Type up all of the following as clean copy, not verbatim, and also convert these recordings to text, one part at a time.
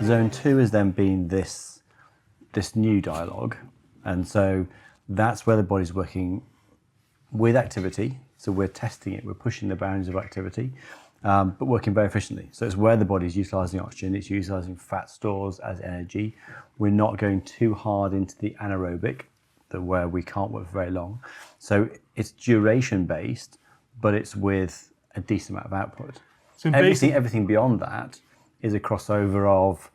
Zone 2 has then been this new dialogue, and so that's where the body's working with activity. So we're testing it, we're pushing the boundaries of activity, but working very efficiently. So it's where the body's utilising oxygen, it's utilising fat stores as energy. We're not going too hard into the anaerobic, where we can't work for very long. So it's duration based, but it's with a decent amount of output. So everything beyond that is a crossover of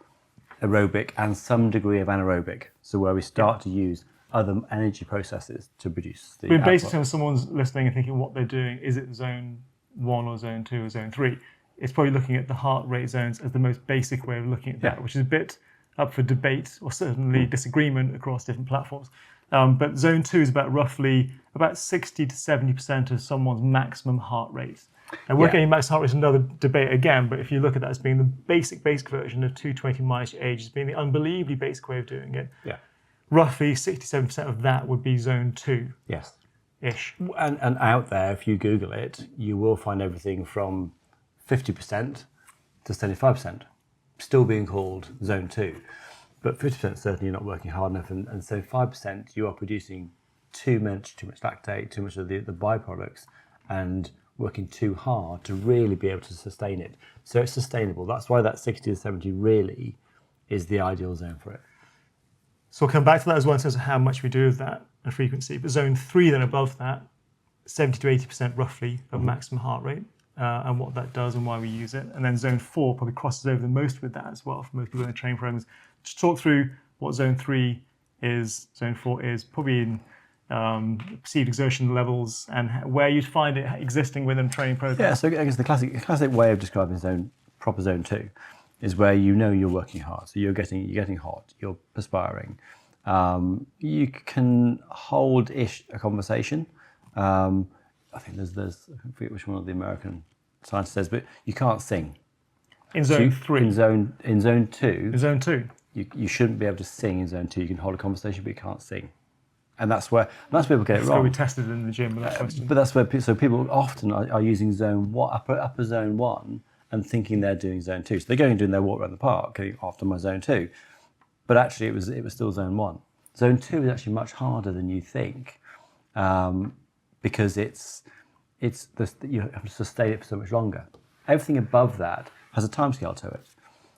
aerobic and some degree of anaerobic. So where we start to use other energy processes to produce the output. Basically, when someone's listening and thinking what they're doing, is it zone 1 or zone 2 or zone 3? It's probably looking at the heart rate zones as the most basic way of looking at that, which is a bit up for debate or certainly disagreement across different platforms. But zone 2 is about 60 to 70% of someone's maximum heart rate. And working in max heart rate is another debate again, but if you look at that as being the basic version of 220 minus your age, as being the unbelievably basic way of doing it, roughly 67% of that would be zone 2. Yes. Ish. And out there, if you Google it, you will find everything from 50% to 75%, still being called zone 2. But 50% certainly you're not working hard enough, and 75% you are producing too much lactate, too much of the byproducts, and working too hard to really be able to sustain it. So it's sustainable. That's why that 60 to 70 really is the ideal zone for it. So we'll come back to that as well in terms of how much we do of that and frequency. But zone 3 then above that, 70 to 80% roughly of maximum heart rate, and what that does and why we use it. And then zone 4 probably crosses over the most with that as well for most people in the training programs. Just talk through what zone 3 is, zone 4 is, probably in perceived exertion levels and where you'd find it existing within training programs. Yeah, so I guess the classic way of describing proper zone 2 is where you know you're working hard. So you're getting hot, you're perspiring. You can hold-ish a conversation. I think there's I forget which one of the American scientists says, but you can't sing. In zone 3? In zone 2. In zone 2. You shouldn't be able to sing in zone 2. You can hold a conversation, but you can't sing. And that's where people get it wrong. So we tested in the gym with that question. But that's where people often are using upper zone 1 and thinking they're doing zone 2. So they're going and doing their walk around the park, going after my zone 2. But actually it was still zone 1. Zone 2 is actually much harder than you think, because you have to sustain it for so much longer. Everything above that has a timescale to it.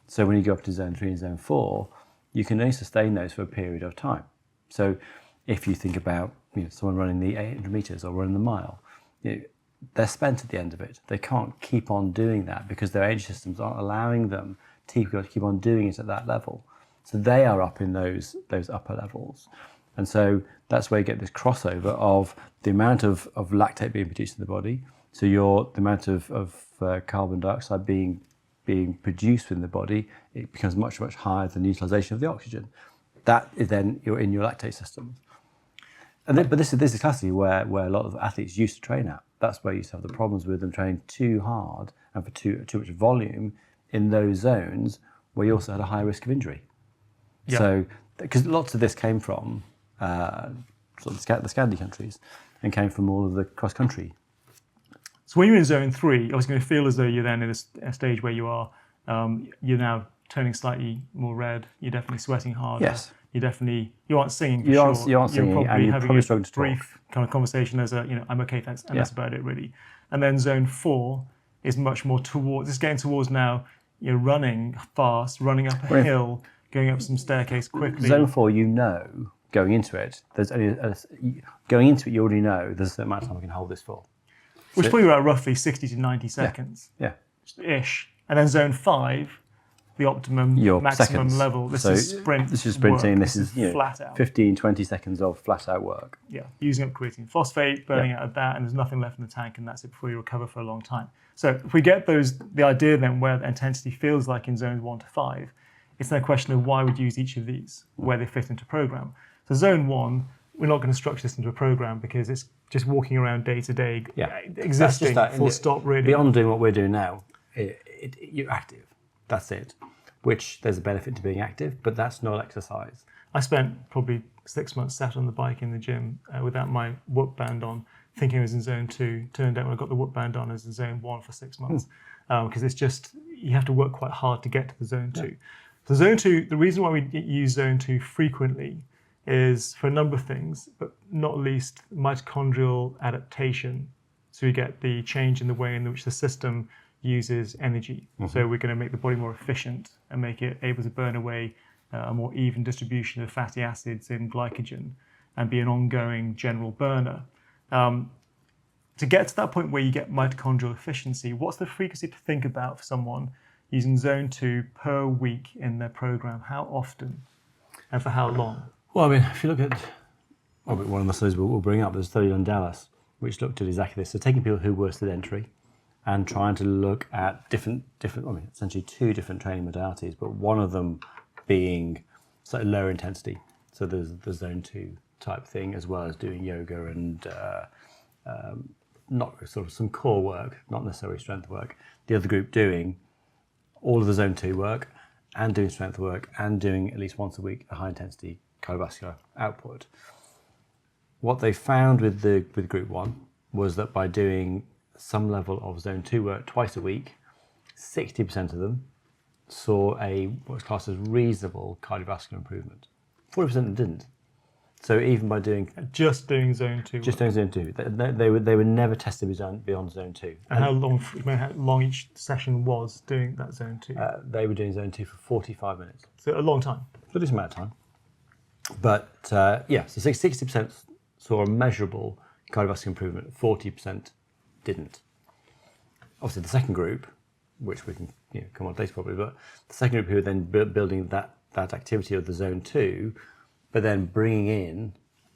So when you go up to zone 3 and zone 4, you can only sustain those for a period of time. So if you think about someone running the 800 meters or running the mile, they're spent at the end of it. They can't keep on doing that because their energy systems aren't allowing them to keep on doing it at that level. So they are up in those upper levels. And so that's where you get this crossover of the amount of lactate being produced in the body. So the amount of carbon dioxide being produced in the body, it becomes much, much higher than the utilization of the oxygen. That is then you're in your lactate system. But this is classically where a lot of athletes used to train at. That's where you used to have the problems with them training too hard and for too much volume in those zones where you also had a high risk of injury. Yeah. So, because lots of this came from sort of the Scandi countries and came from all of the cross country. So when you're in zone 3, you're obviously going to feel as though you're then in a stage where you are, you're now turning slightly more red. You're definitely sweating harder. Yes. You aren't singing for you sure. Aren't singing, you're and you're probably struggling to brief talk. Kind of conversation as I'm okay, thanks, and that's about it really. And then zone 4 is much more towards, it's getting towards now, you're running fast, running up a hill, going up some staircase quickly. Zone 4, going into it, you already know there's a certain amount of time I can hold this for. Which is probably about roughly 60 to 90 seconds. Yeah. Ish. And then zone 5, the optimum maximum seconds. level. This is sprinting. Work. This is flat out. 15, 20 seconds of flat out work. Yeah, using up creatine phosphate, burning out of that, and there's nothing left in the tank, and that's it before you recover for a long time. So if we get the idea then where the intensity feels like in zones 1 to 5, it's then a question of why we'd use each of these, where they fit into program. So zone 1, we're not going to structure this into a program because it's just walking around day to day, existing, full stop really. Beyond doing what we're doing now, you're active. That's it. Which there's a benefit to being active, but that's not exercise. I spent probably 6 months sat on the bike in the gym without my whoop band on, thinking I was in zone 2. Turned out when I got the whoop band on, I was in zone 1 for 6 months. Because it's just, you have to work quite hard to get to the zone 2. The zone 2, the reason why we use zone 2 frequently is for a number of things, but not least mitochondrial adaptation. So we get the change in the way in which the system uses energy. So we're going to make the body more efficient and make it able to burn away a more even distribution of fatty acids in glycogen and be an ongoing general burner. To get to that point where you get mitochondrial efficiency, what's the frequency to think about for someone using zone 2 per week in their program? How often and for how long? Well, I mean, if you look at one of the studies we'll bring up, there's a study on Dallas which looked at exactly this. So taking people who were sedentary and trying to look at different, essentially 2 different training modalities, but one of them being slightly lower intensity. So there's the zone 2 type thing, as well as doing yoga and not sort of some core work, not necessarily strength work. The other group doing all of the zone 2 work and doing strength work and doing at least once a week a high intensity cardiovascular output. What they found with group 1 was that by doing some level of zone 2 work twice a week, 60% of them saw what's classed as reasonable cardiovascular improvement. 40% didn't. So even by doing doing zone 2 just doing zone 2, they were never tested beyond zone 2. And how long each session was doing that zone 2? They were doing zone 2 for 45 minutes. So a long time. So a decent amount of time. But so 60% saw a measurable cardiovascular improvement, 40% didn't. Obviously, the second group, which we can come on later probably, but the second group who were then building that activity of the zone 2, but then bringing in,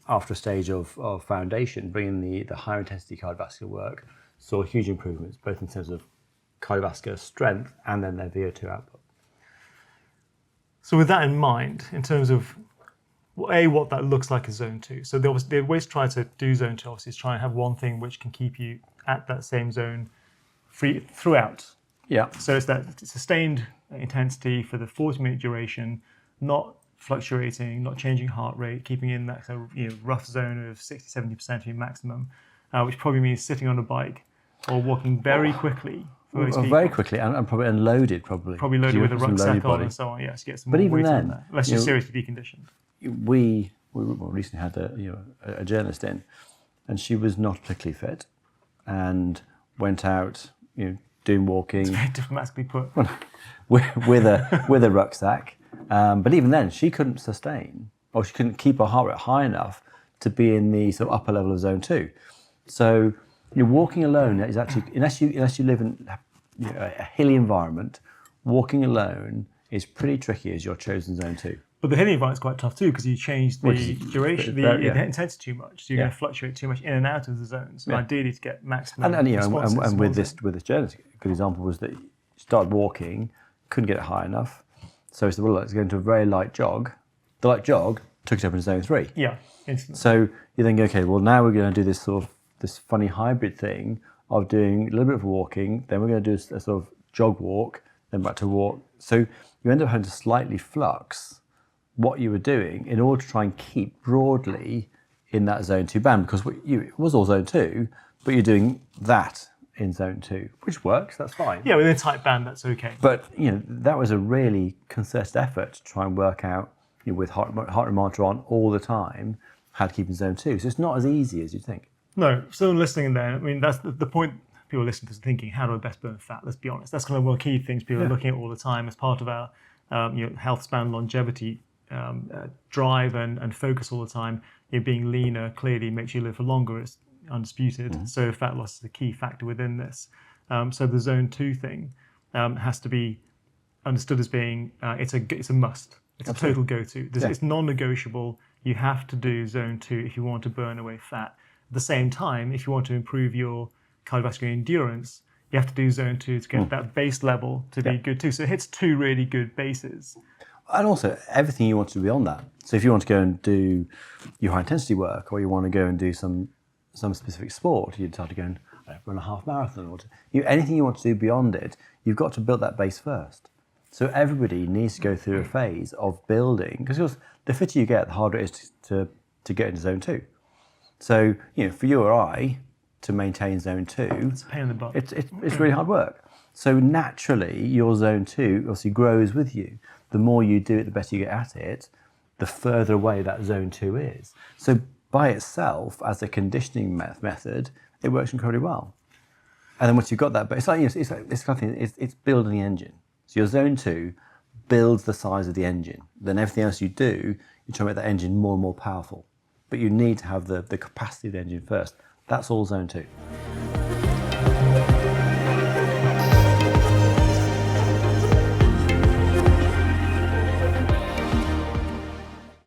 after a stage of foundation, bringing the higher intensity cardiovascular work, saw huge improvements, both in terms of cardiovascular strength and then their VO2 output. So with that in mind, in terms of what that looks like as zone 2. So they always try to do zone 2, obviously, is try and have one thing which can keep you at that same zone throughout. Yeah. So it's that sustained intensity for the 40-minute duration, not fluctuating, not changing heart rate, keeping in that sort of, rough zone of 60-70% of your maximum, which probably means sitting on a bike or walking very quickly. Very quickly and probably unloaded, probably loaded with a rucksack on and so on. Yes, get some more weight on that, unless you're seriously deconditioned. We recently had a journalist in, and she was not particularly fit, and went out, doing walking. It's very diplomatically put. with a rucksack, but even then she couldn't sustain, or she couldn't keep her heart rate high enough to be in the sort of upper level of zone 2. So you're walking alone is actually, unless you live in a hilly environment, walking alone is pretty tricky as your chosen zone 2. But the hilly environment is quite tough too, because you change the duration, the intensity too much. So you're going to fluctuate too much in and out of the zones. So ideally, to get maximum. And with this journalist, a good example was that she started walking, couldn't get it high enough, so he said, "Well, let's go into a very light jog." The light jog took it up into zone 3. Yeah, instantly. So you then go, okay, well now we're going to do this funny hybrid thing of doing a little bit of walking, then we're going to do a sort of jog walk, then back to walk. So you end up having to slightly flux what you were doing in order to try and keep broadly in that zone 2 band, because it was all zone 2, but you're doing that in zone 2, which works, that's fine. Yeah, within a tight band, that's okay. But that was a really concerted effort to try and work out, with heart rate monitor on all the time, how to keep in zone 2. So it's not as easy as you think. No, someone listening in there, I mean, that's the point people listening to, thinking, how do I best burn fat? Let's be honest. That's kind of one of the key things people are looking at all the time as part of our health span longevity drive and focus all the time. Being leaner clearly makes you live for longer. It's undisputed. Mm-hmm. So fat loss is a key factor within this. So the zone 2 thing has to be understood as being it's a must. It's Absolutely. A total go-to. It's non-negotiable. You have to do zone 2 if you want to burn away fat. At the same time, if you want to improve your cardiovascular endurance, you have to do zone 2 to get that base level to be good too. So it hits 2 really good bases. And also everything you want to do beyond that. So if you want to go and do your high intensity work, or you want to go and do some specific sport, you decide to go and run a half marathon, or anything you want to do beyond it, you've got to build that base first. So everybody needs to go through a phase of building, because the fitter you get, the harder it is to get into zone 2. So for you or I to maintain zone 2, it's a pain in the butt. It's really hard work. So naturally, your zone 2 obviously grows with you. The more you do it, the better you get at it, the further away that zone 2 is. So by itself, as a conditioning method, it works incredibly well. And then once you've got that, but it's like, it's kind of thing, it's building the engine. So your zone 2 builds the size of the engine. Then everything else you do, you try to make that engine more and more powerful. But you need to have the capacity of the engine first. That's all zone 2.